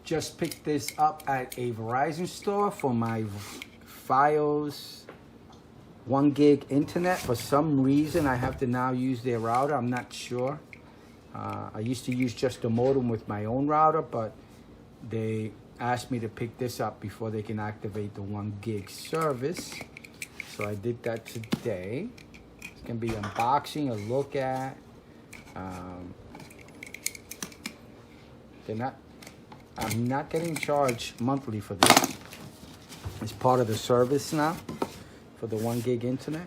just picked this up at a VeriZon store for my Fios 1 gig internet. For some reason, I have to now use their router. I'm not sure. I used to use just a modem with my own router, but they asked me to pick this up before they can activate the 1 gig service. So I did that today. It's gonna be unboxing, a look at. I'm not getting charged monthly for this. It's part of the service now for the 1 gig internet.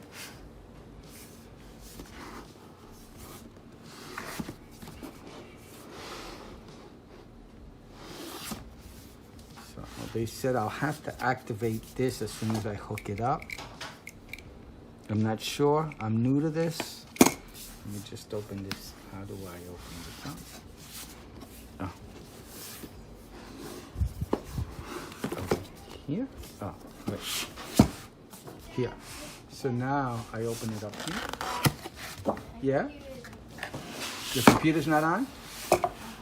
So they said I'll have to activate this as soon as I hook it up. I'm not sure. I'm new to this. Let me just open this. How do I open this up? Oh. Here? Oh, wait. Here. So now I open it up here. Yeah? The computer's not on?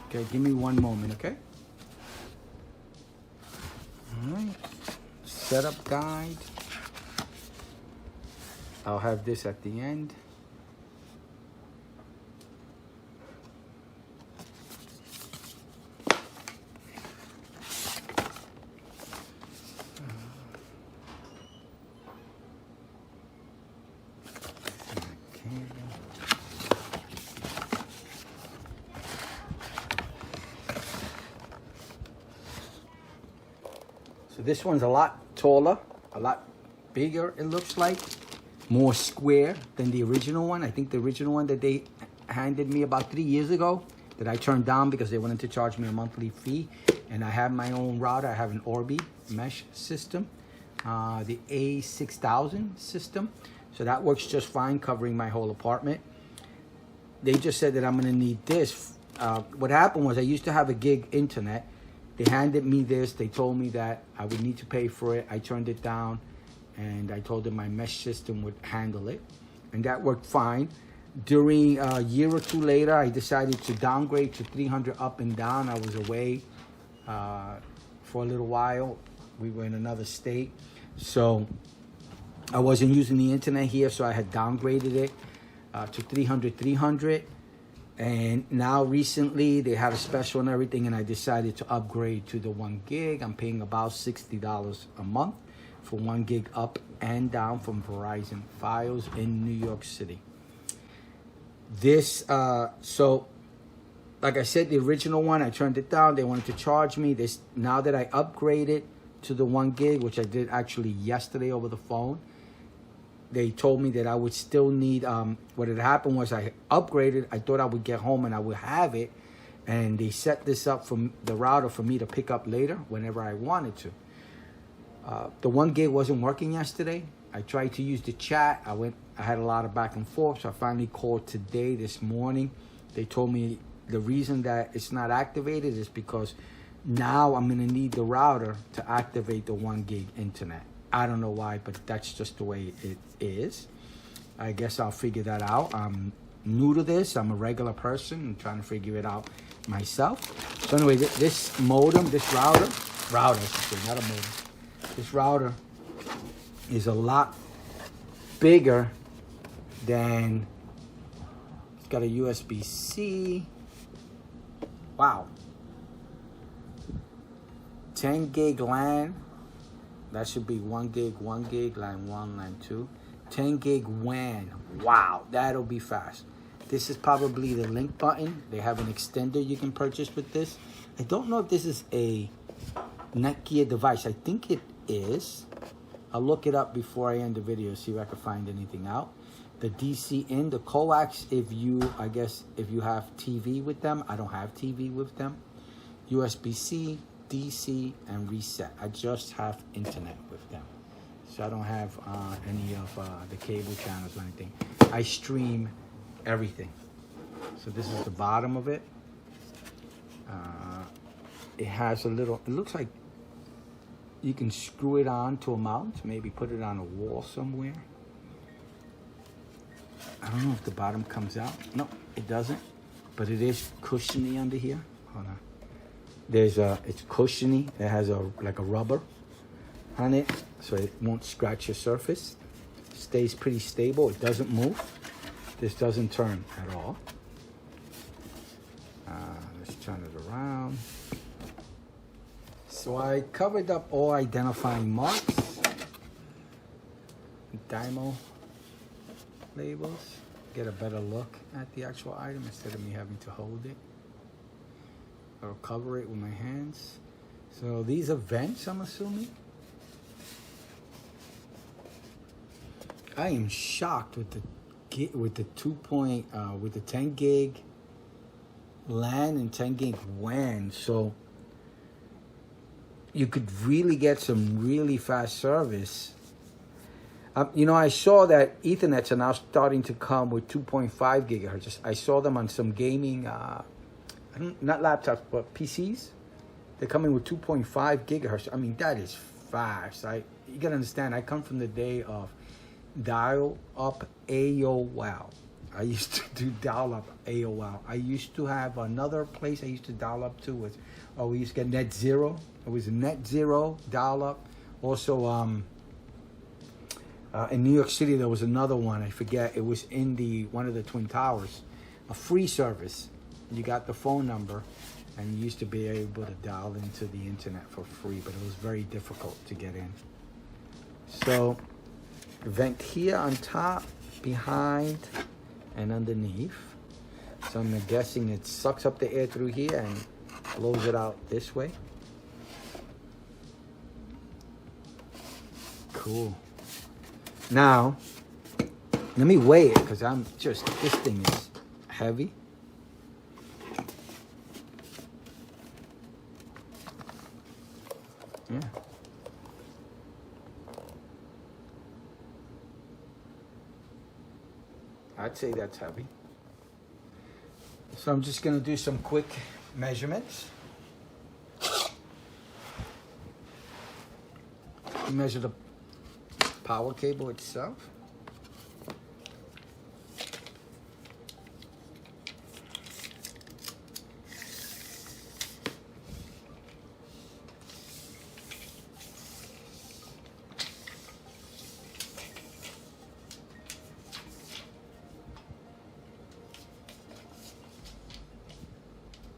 Okay, give me one moment, okay? All right. Setup guide. I'll have this at the end. So this one's a lot taller, a lot bigger, it looks like. More square than the original one. I think the original one that they handed me about 3 years ago that I turned down because they wanted to charge me a monthly fee. And I have my own router. I have an Orbi mesh system, the A6000 system. So that works just fine, covering my whole apartment. They just said that I'm gonna need this. What happened was I used to have a gig internet. They handed me this. They told me that I would need to pay for it. I turned it down. And I told them my mesh system would handle it. And that worked fine. During a year or two later, I decided to downgrade to 300 up and down. I was away for a little while. We were in another state. So I wasn't using the internet here, so I had downgraded it to 300. And now recently, they had a special and everything, and I decided to upgrade to the 1 gig. I'm paying about $60 a month for 1 gig up and down from VeriZon Fios in New York City. This, so like I said, the original one, I turned it down. They wanted to charge me. This, now that I upgraded to the 1 gig, which I did actually yesterday over the phone, they told me that I would still need, what had happened was I upgraded. I thought I would get home and I would have it. And they set this up from the router for me to pick up later whenever I wanted to. The 1 gig wasn't working yesterday. I tried to use the chat. I had a lot of back and forth, so I finally called today, this morning. They told me the reason that it's not activated is because now I'm gonna need the router to activate the 1 gig internet. I don't know why, but that's just the way it is. I guess I'll figure that out. I'm new to this. I'm a regular person. I'm trying to figure it out myself. So anyway, this modem, this router, I should say, not a modem. This router is a lot bigger than, it's got a USB-C. Wow. 10 gig LAN. That should be 1 gig, LAN 1, LAN 2. 10 gig WAN. Wow, that'll be fast. This is probably the link button. They have an extender you can purchase with this. I don't know if this is a Netgear device. I think it is. I'll look it up before I end the video, see if I can find anything out. The DC in, the coax, if you have TV with them. I don't have TV with them. USB-C, DC, and reset. I just have internet with them. So I don't have any of the cable channels or anything. I stream everything. So this is the bottom of it. It has a little, it looks like you can screw it on to a mount, maybe put it on a wall somewhere. I don't know if the bottom comes out. No, it doesn't, but it is cushiony under here. Hold on. it's cushiony. It has like a rubber on it, so it won't scratch your surface. Stays pretty stable. It doesn't move. This doesn't turn at all. Let's turn it around. So I covered up all identifying marks, Dymo labels, get a better look at the actual item instead of me having to hold it or cover it with my hands. So these are vents, I'm assuming. I am shocked with the 10 gig LAN and 10 gig WAN. So you could really get some really fast service. You know, I saw that Ethernets are now starting to come with 2.5 gigahertz. I saw them on some gaming, not laptops, but PCs. They're coming with 2.5 gigahertz. I mean, that is fast. You gotta understand, I come from the day of dial-up AOL. I used to do dial-up AOL. I used to have another place I used to dial up to was, we used to get Net Zero. It was Net Zero dial-up. Also, in New York City, there was another one. I forget. It was in one of the Twin Towers. A free service. You got the phone number, and you used to be able to dial into the internet for free, but it was very difficult to get in. So, vent here on top, behind, and underneath. So I'm guessing it sucks up the air through here and blows it out this way. Cool. Now, let me weigh it because this thing is heavy. Yeah. I'd say that's heavy. So I'm just going to do some quick measurements. Measure the power cable itself.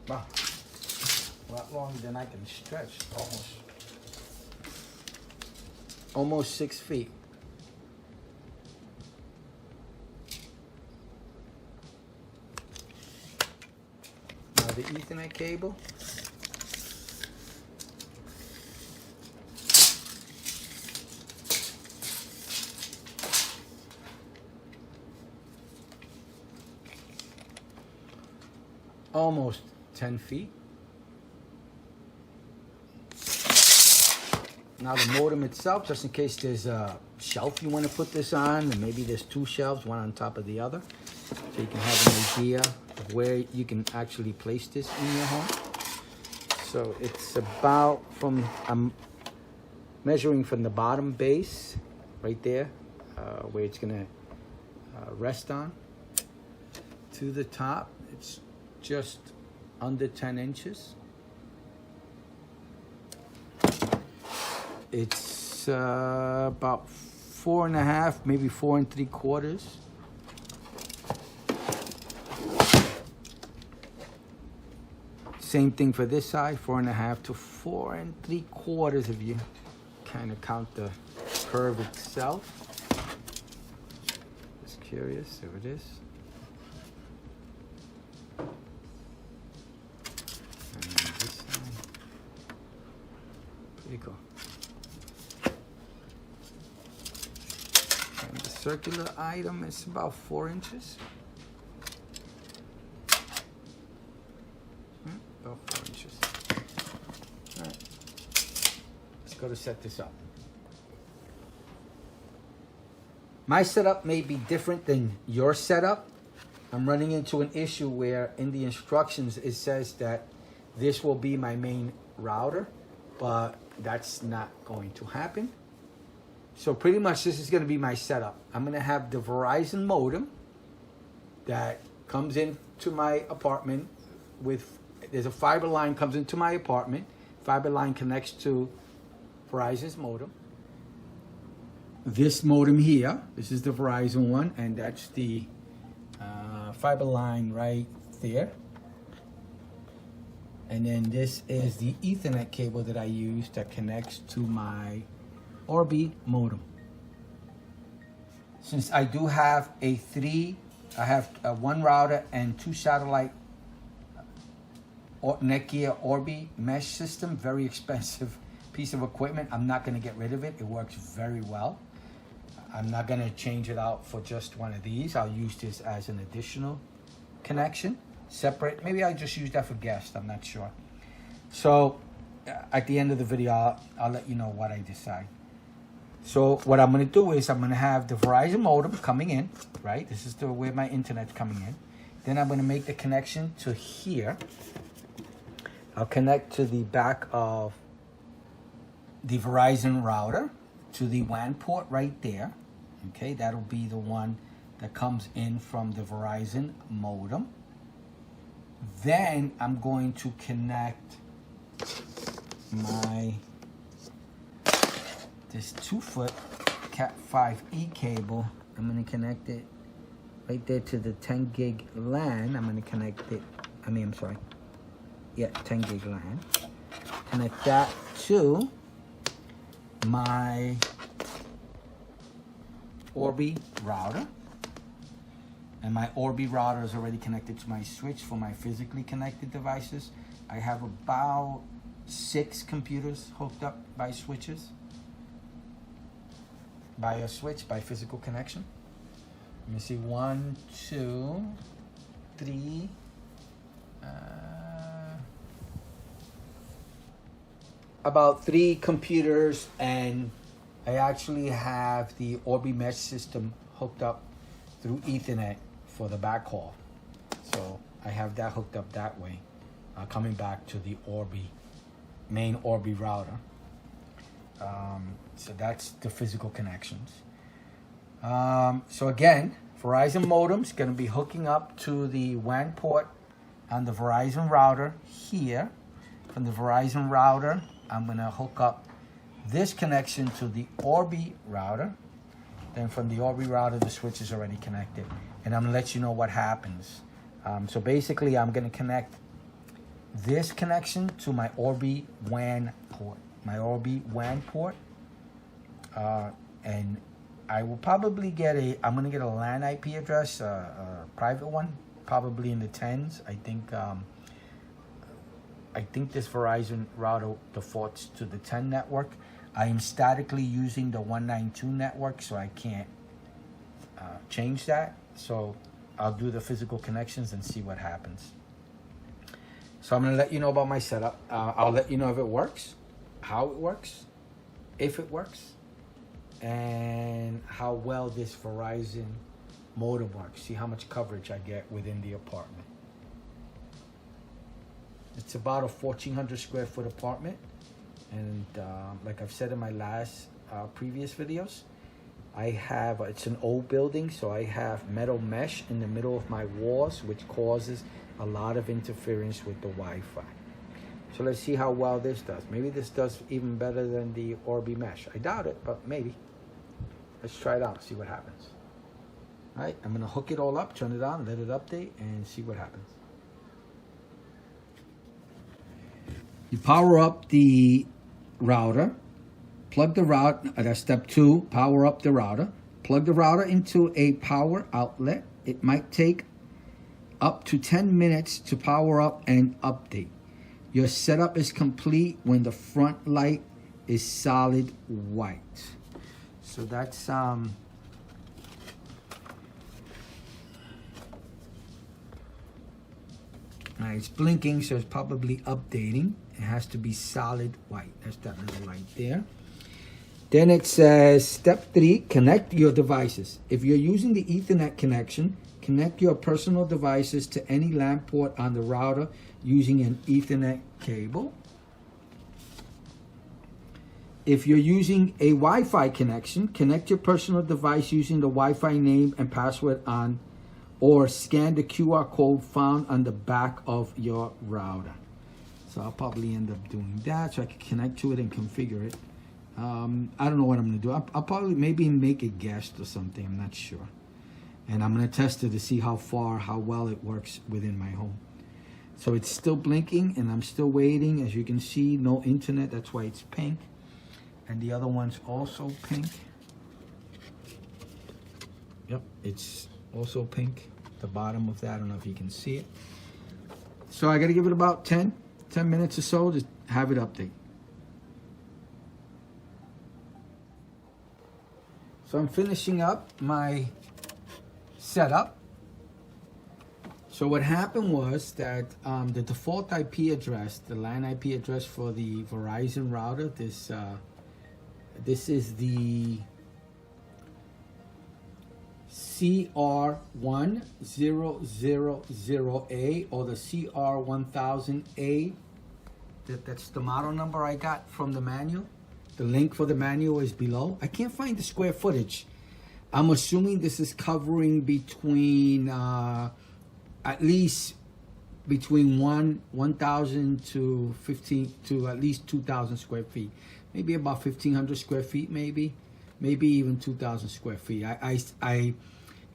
Wow, a lot longer than I can stretch, almost 6 feet. Now the Ethernet cable. Almost 10 feet. Now the modem itself, just in case there's a shelf you want to put this on, and maybe there's two shelves, one on top of the other, so you can have an idea of where you can actually place this in your home. So it's about I'm measuring from the bottom base, right there, where it's gonna rest on, to the top. It's just under 10 inches. It's about 4.5, maybe 4 3/4. Same thing for this side, 4.5 to 4 3/4 if you kind of count the curve itself. Just curious, there it is. Pretty cool. And the circular item is about 4 inches. About 4 inches. All right. Let's go to set this up. My setup may be different than your setup. I'm running into an issue where in the instructions it says that this will be my main router, but that's not going to happen. So pretty much this is going to be my setup. I'm going to have the VeriZon modem that comes into my apartment with there's a fiber line comes into my apartment. Fiber line connects to Verizon's modem. This modem here, this is the Verizon one, and that's the fiber line right there. And then this is the Ethernet cable that I use that connects to my Orbi modem. Since I do have I have one router and 2 satellite Netgear Orbi mesh system, very expensive piece of equipment. I'm not going to get rid of it. It works very well. I'm not going to change it out for just one of these. I'll use this as an additional connection, separate. Maybe I'll just use that for guests. I'm not sure. So at the end of the video, I'll let you know what I decide. So what I'm going to do is I'm going to have the Verizon modem coming in, right? This is where my internet's coming in. Then I'm going to make the connection to here. I'll connect to the back of the Verizon router to the WAN port right there. Okay, that'll be the one that comes in from the Verizon modem. Then I'm going to connect this 2-foot Cat5e cable. I'm going to connect it right there to the 10 gig LAN. I'm going to connect it, 10 gig LAN. Connect that to my Orbi router. And my Orbi router is already connected to my switch for my physically connected devices. I have about 6 computers hooked up by switches. By a switch, by physical connection. Let me see, 1, 2, 3, about 3 computers, and I actually have the Orbi mesh system hooked up through Ethernet for the backhaul. So I have that hooked up that way, coming back to the main Orbi router. So that's the physical connections. So again, Verizon modem's going to be hooking up to the WAN port on the Verizon router here. From the Verizon router, I'm going to hook up this connection to the Orbi router. Then from the Orbi router, the switch is already connected. And I'm going to let you know what happens. So basically, I'm going to connect this connection to my Orbi WAN port. And I will probably I'm going to get a LAN IP address, a private one, probably in the 10s. I think this Verizon router defaults to the 10 network. I am statically using the 192 network, so I can't change that. So I'll do the physical connections and see what happens. So I'm going to let you know about my setup. I'll let you know if it works, how it works, if it works, and how well this Verizon modem works. See how much coverage I get within the apartment. It's about a 1,400 square foot apartment. And like I've said in my last previous videos, it's an old building, so I have metal mesh in the middle of my walls, which causes a lot of interference with the Wi-Fi. So let's see how well this does. Maybe this does even better than the Orbi mesh. I doubt it, but maybe. Let's try it out, see what happens. All right, I'm gonna hook it all up, turn it on, let it update, and see what happens. You power up the router, plug the router, that's step 2, power up the router. Plug the router into a power outlet. It might take up to 10 minutes to power up and update. Your setup is complete when the front light is solid white. So that's it's blinking, so it's probably updating. It has to be solid white. That's that little light there. Then it says step 3, connect your devices. If you're using the Ethernet connection, connect your personal devices to any LAN port on the router using an Ethernet cable. If you're using a Wi-Fi connection, connect your personal device using the Wi-Fi name and password on or scan the QR code found on the back of your router. So I'll probably end up doing that so I can connect to it and configure it. I don't know what I'm gonna do. I'll probably maybe make a guest or something, I'm not sure. And I'm gonna test it to see how well it works within my home. So it's still blinking and I'm still waiting. As you can see, no internet, that's why it's pink. And the other one's also pink. Yep, it's also pink. The bottom of that, I don't know if you can see it. So I gotta give it about 10 minutes or so to have it update. So I'm finishing up my setup. So what happened was that the default IP address, the LAN IP address for the VeriZon router, this is the CR1000A or the CR1000A. That's the model number I got from the manual. The link for the manual is below. I can't find the square footage. I'm assuming this is covering between at least between 1,000 to 15 to at least 2,000 square feet. Maybe about 1,500 square feet, maybe even 2,000 square feet.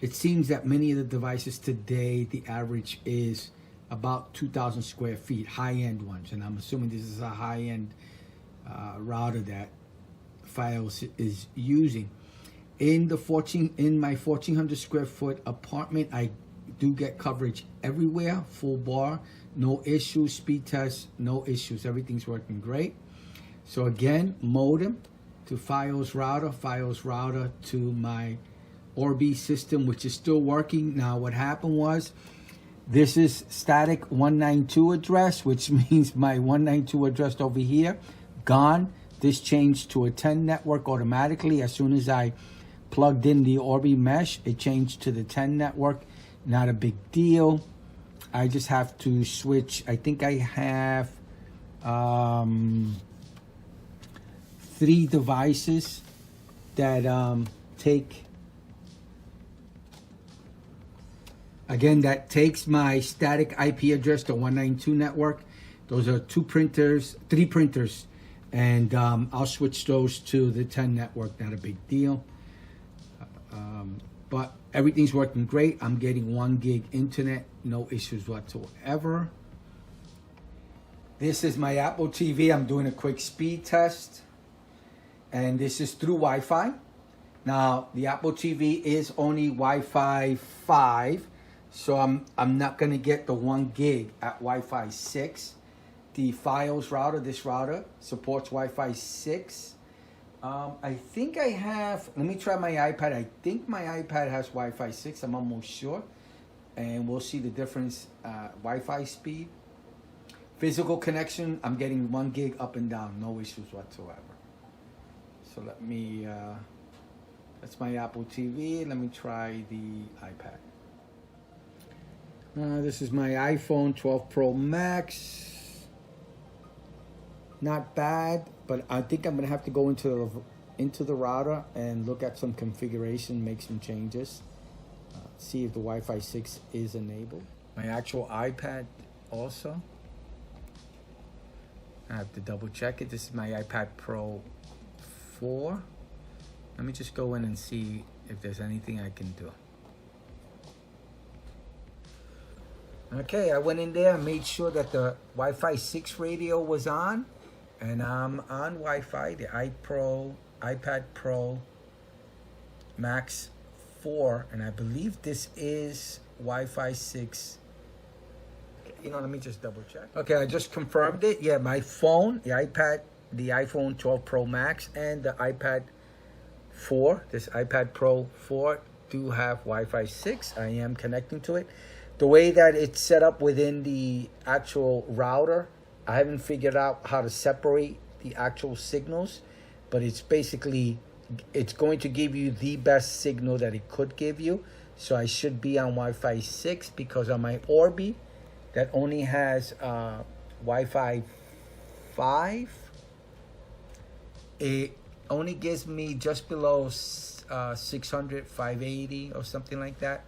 It seems that many of the devices today, the average is about 2,000 square feet, high-end ones. And I'm assuming this is a high-end router that Fios is using. In my 1,400 square foot apartment, I do get coverage everywhere, full bar, no issues, speed test, no issues. Everything's working great. So again, modem to Fios router to my Orbi system, which is still working. Now what happened was, this is static 192 address, which means my 192 address over here, gone. This changed to a 10 network automatically. As soon as I plugged in the Orbi mesh, it changed to the 10 network. Not a big deal. I just have to switch. I think I have 3 devices that take, again, that takes my static IP address to 192 network. Those are 3 printers, and I'll switch those to the 10 network. Not a big deal. But everything's working great. I'm getting 1 gig internet, no issues whatsoever. This is my Apple TV. I'm doing a quick speed test, and this is through Wi-Fi. Now the Apple TV is only Wi-Fi 5, so I'm not gonna get the 1 gig at Wi-Fi 6. The Fios router, this router supports Wi-Fi 6. I think I have, let me try my iPad. I think my iPad has Wi-Fi 6, I'm almost sure. And we'll see the difference, Wi-Fi speed. Physical connection, I'm getting 1 gig up and down, no issues whatsoever. So let me, that's my Apple TV. Let me try the iPad. This is my iPhone 12 Pro Max. Not bad, but I think I'm gonna have to go into the router and look at some configuration, make some changes, see if the Wi-Fi 6 is enabled. My actual iPad also. I have to double check it. This is my iPad Pro 4. Let me just go in and see if there's anything I can do. Okay, I went in there and made sure that the Wi-Fi 6 radio was on. And I'm on Wi-Fi, the iPad Pro Max 4, and I believe this is Wi-Fi 6. You know, let me just double check. Okay, I just confirmed it. Yeah, my phone, the iPhone 12 Pro Max, and the iPad 4, this iPad Pro 4, do have Wi-Fi 6. I am connecting to it. The way that it's set up within the actual router, I haven't figured out how to separate the actual signals, but it's basically, it's going to give you the best signal that it could give you. So I should be on Wi-Fi 6, because on my Orbi that only has Wi-Fi 5, it only gives me just below 600, 580 or something like that.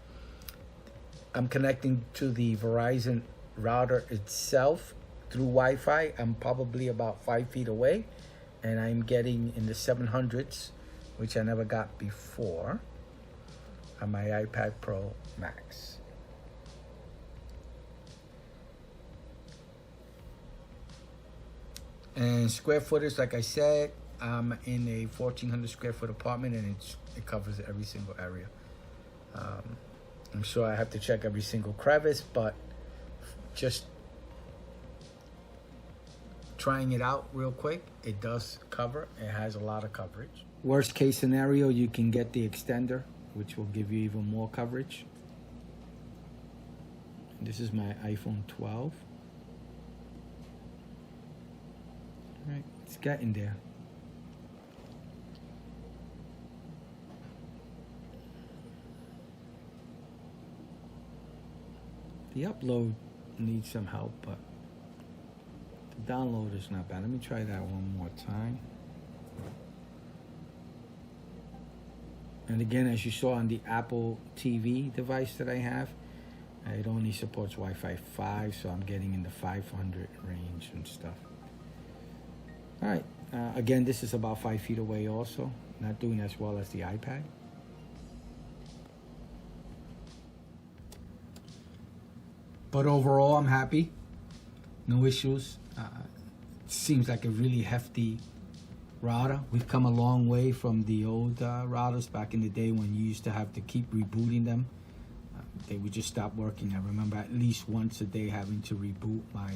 I'm connecting to the Verizon router itself through Wi-Fi. I'm probably about 5 feet away, and I'm getting in the 700s, which I never got before on my iPad Pro Max. And square footage, like I said, I'm in a 1,400 square foot apartment, and it covers every single area. I'm sure I have to check every single crevice, but just trying it out real quick, it does cover. It has a lot of coverage. Worst case scenario, you can get the extender, which will give you even more coverage. This is my iPhone 12. All right, it's getting there. The upload needs some help, but the download is not bad. Let me try that one more time. And again, as you saw on the Apple TV device that I have, it only supports Wi-Fi 5, so I'm getting in the 500 range and stuff. All right, again, this is about 5 feet away also, not doing as well as the iPad. But overall, I'm happy. No issues. Seems like a really hefty router. We've come a long way from the old routers back in the day when you used to have to keep rebooting them. They would just stop working. I remember at least once a day having to reboot my,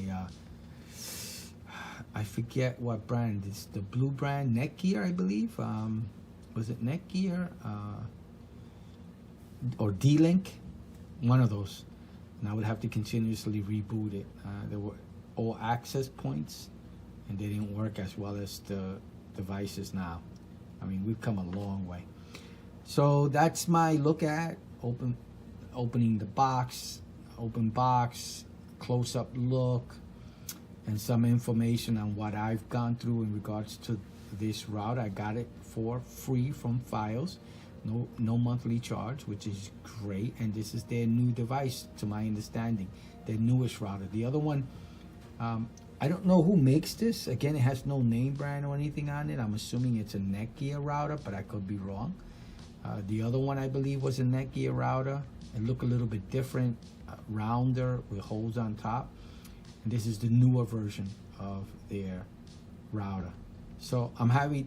I forget what brand. It's the blue brand, Netgear, I believe. Was it Netgear? Or D-Link? One of those. And I would have to continuously reboot it. There were all access points, and they didn't work as well as the devices now. I mean, we've come a long way. So that's my look at opening the box, open box, close-up look, and some information on what I've gone through in regards to this router. I got it for free from Fios. No monthly charge, which is great, and this is their new device, to my understanding, their newest router. The other one, I don't know who makes this. Again, it has no name brand or anything on it. I'm assuming it's a Netgear router, but I could be wrong. The other one, I believe, was a Netgear router. It looked a little bit different, rounder with holes on top. And this is the newer version of their router. So I'm happy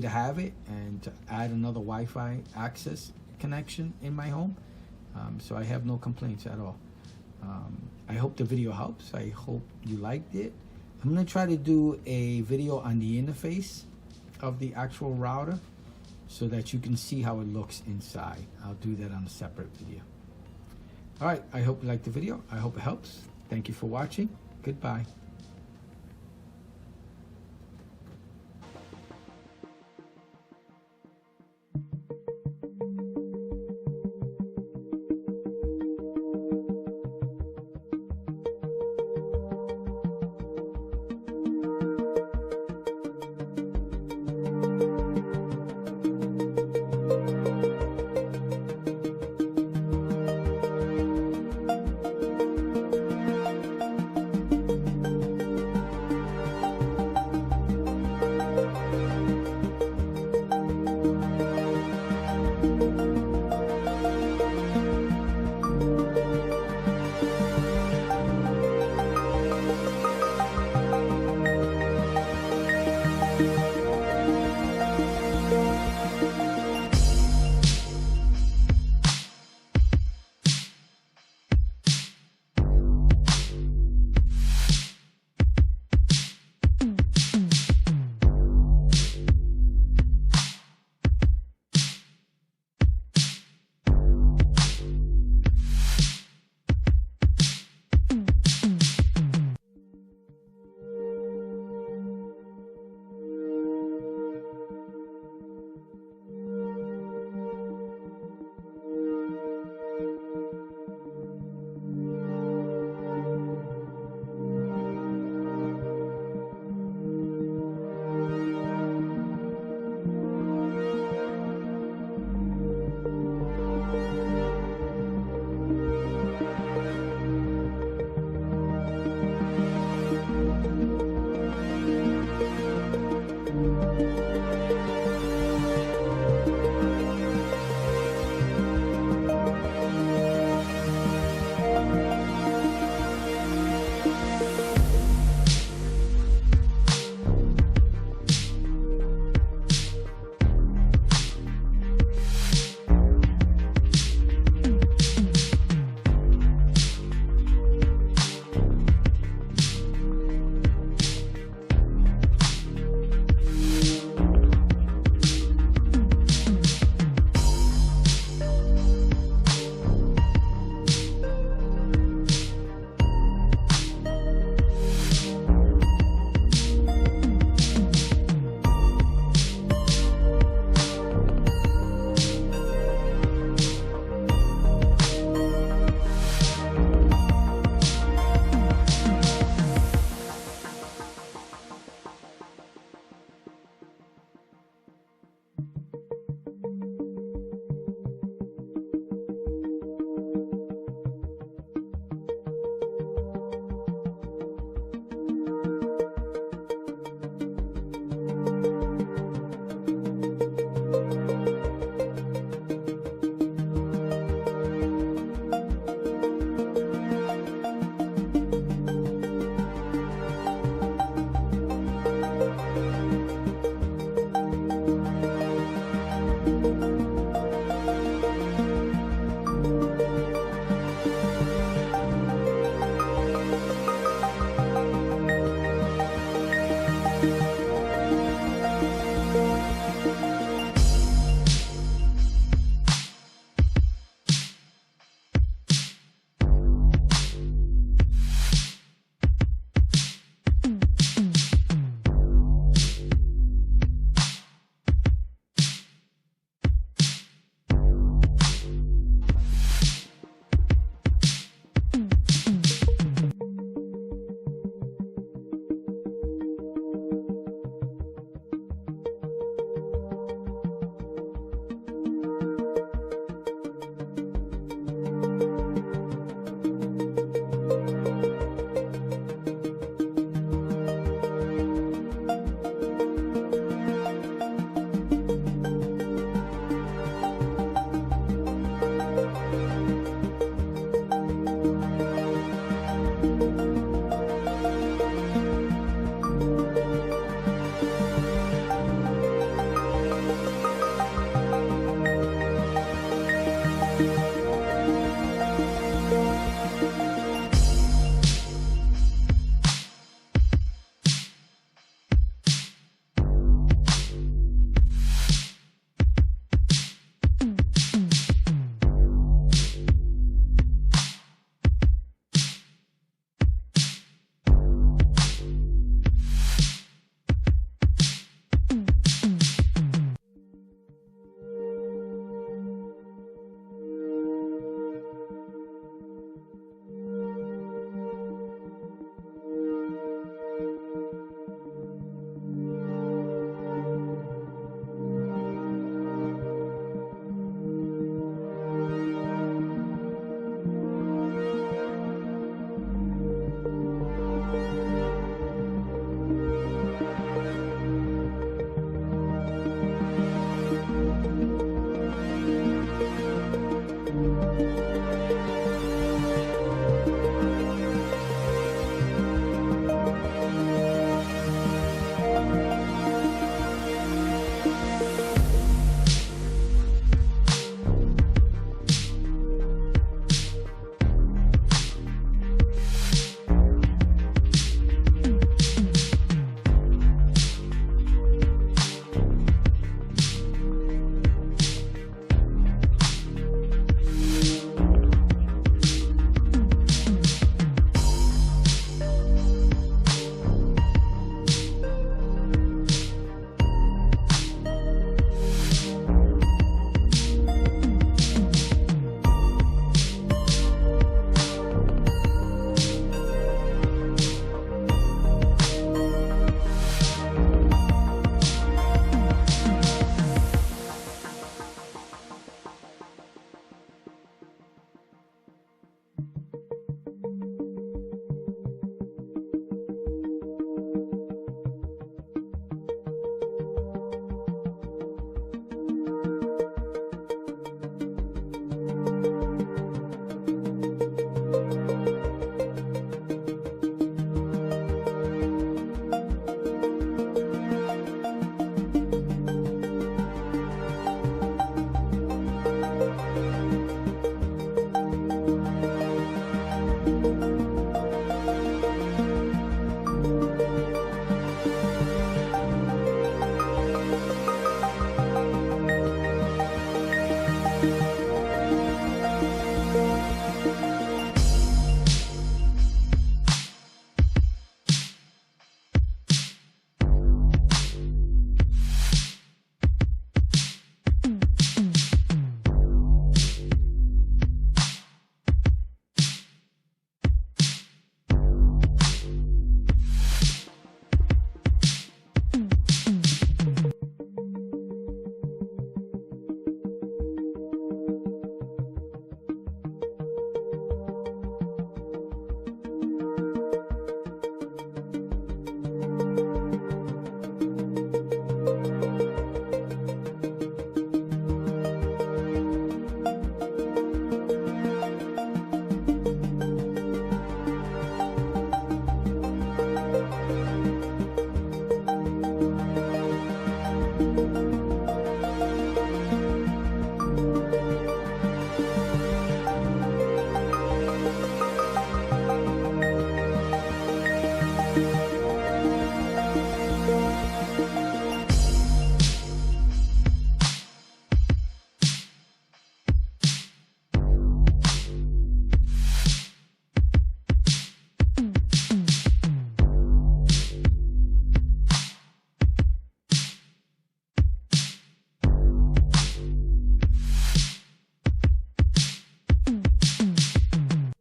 to have it and to add another Wi-Fi access connection in my home. So I have no complaints at all. I hope the video helps. I hope you liked it. I'm gonna try to do a video on the interface of the actual router so that you can see how it looks inside. I'll do that on a separate video. All right, I hope you liked the video. I hope it helps. Thank you for watching. Goodbye.